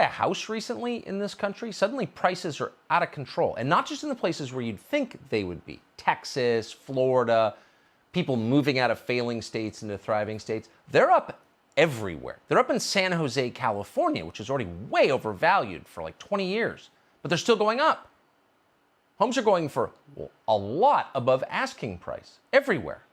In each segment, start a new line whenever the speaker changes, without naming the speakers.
buy a house recently in this country, suddenly prices are out of control. And not just in the places where you'd think they would be. Texas, Florida, people moving out of failing states into thriving states. They're up everywhere. They're up in San Jose, California, which is already way overvalued for like 20 years. But they're still going up. Homes are going for a lot above asking price everywhere.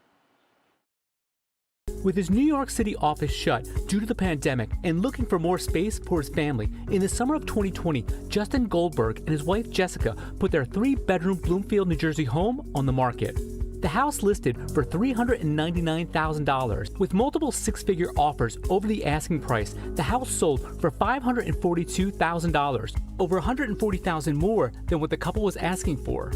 With his New York City office shut due to the pandemic and looking for more space for his family, in the summer of 2020, Justin Goldberg and his wife Jessica put their 3-bedroom Bloomfield, New Jersey home on the market. The house listed for $399,000. With multiple 6-figure offers over the asking price, the house sold for $542,000, over $140,000 more than what the couple was asking for.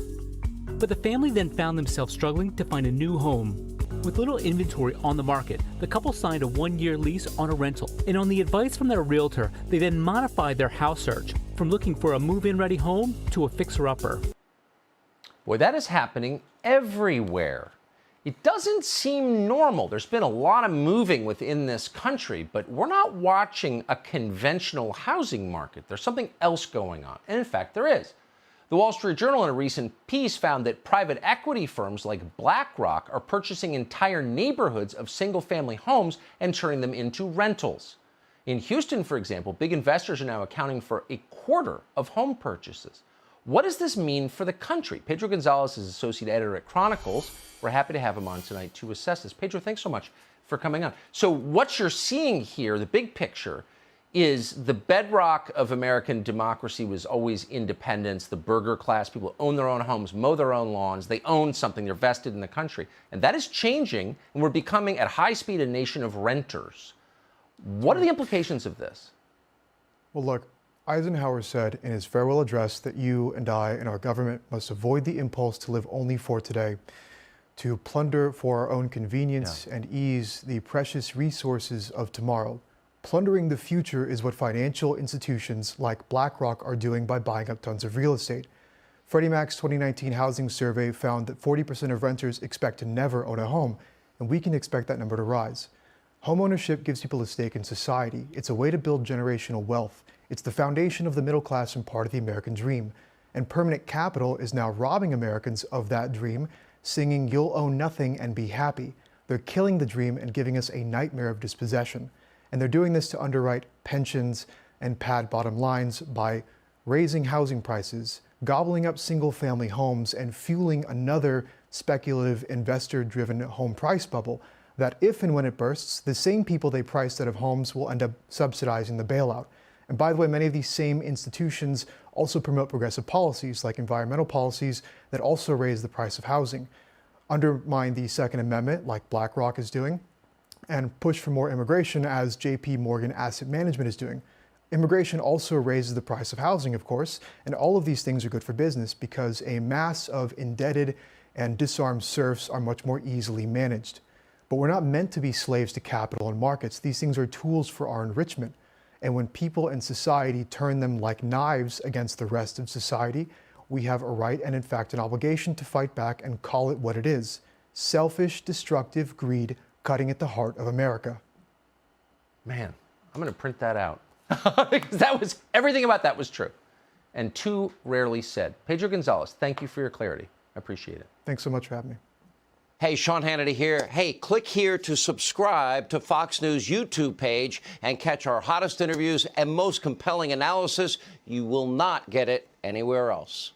But the family then found themselves struggling to find a new home. With little inventory on the market, the couple signed a 1-year lease on a rental, and on the advice from their realtor, they then modified their house search from looking for a move-in ready home to a fixer-upper.
Boy, that is happening everywhere. It doesn't seem normal. There's been a lot of moving within this country, but we're not watching a conventional housing market. There's something else going on, and in fact, there is. The Wall Street Journal in a recent piece found that private equity firms like BlackRock are purchasing entire neighborhoods of single-family homes and turning them into rentals. In Houston, for example, big investors are now accounting for a quarter of home purchases. What does this mean for the country? Pedro Gonzalez is associate editor at Chronicles. We're happy to have him on tonight to assess this. Pedro, thanks so much for coming on. So what you're seeing here, the big picture, is the bedrock of American democracy was always independence, the burger class. People own their own homes, mow their own lawns. They own something. They're vested in the country. And that is changing, and we're becoming, at high speed, a nation of renters. What are the implications of this?
Well, look, Eisenhower said in his farewell address that you and I and our government must avoid the impulse to live only for today, to plunder for our own convenience and ease the precious resources of tomorrow. Plundering the future is what financial institutions like BlackRock are doing by buying up tons of real estate. Freddie Mac's 2019 housing survey found that 40% of renters expect to never own a home, and we can expect that number to rise. Homeownership gives people a stake in society. It's a way to build generational wealth. It's the foundation of the middle class and part of the American dream. And permanent capital is now robbing Americans of that dream, singing, "You'll own nothing and be happy." They're killing the dream and giving us a nightmare of dispossession. And they're doing this to underwrite pensions and pad bottom lines by raising housing prices, gobbling up single-family homes, and fueling another speculative investor-driven home price bubble that, if and when it bursts, the same people they priced out of homes will end up subsidizing the bailout. And by the way, many of these same institutions also promote progressive policies like environmental policies that also raise the price of housing, undermine the Second Amendment like BlackRock is doing, and push for more immigration as JP Morgan Asset Management is doing. Immigration also raises the price of housing, of course, and all of these things are good for business because a mass of indebted and disarmed serfs are much more easily managed. But we're not meant to be slaves to capital and markets. These things are tools for our enrichment. And when people and society turn them like knives against the rest of society, we have a right and, in fact, an obligation to fight back and call it what it is: selfish, destructive greed cutting at the heart of America.
Man, I'm going to print that out. Because everything about that was true. And too rarely said. Pedro Gonzalez, thank you for your clarity. I appreciate it.
Thanks so much for having me.
Hey, Sean Hannity here. Hey, click here to subscribe to Fox News YouTube page and catch our hottest interviews and most compelling analysis. You will not get it anywhere else.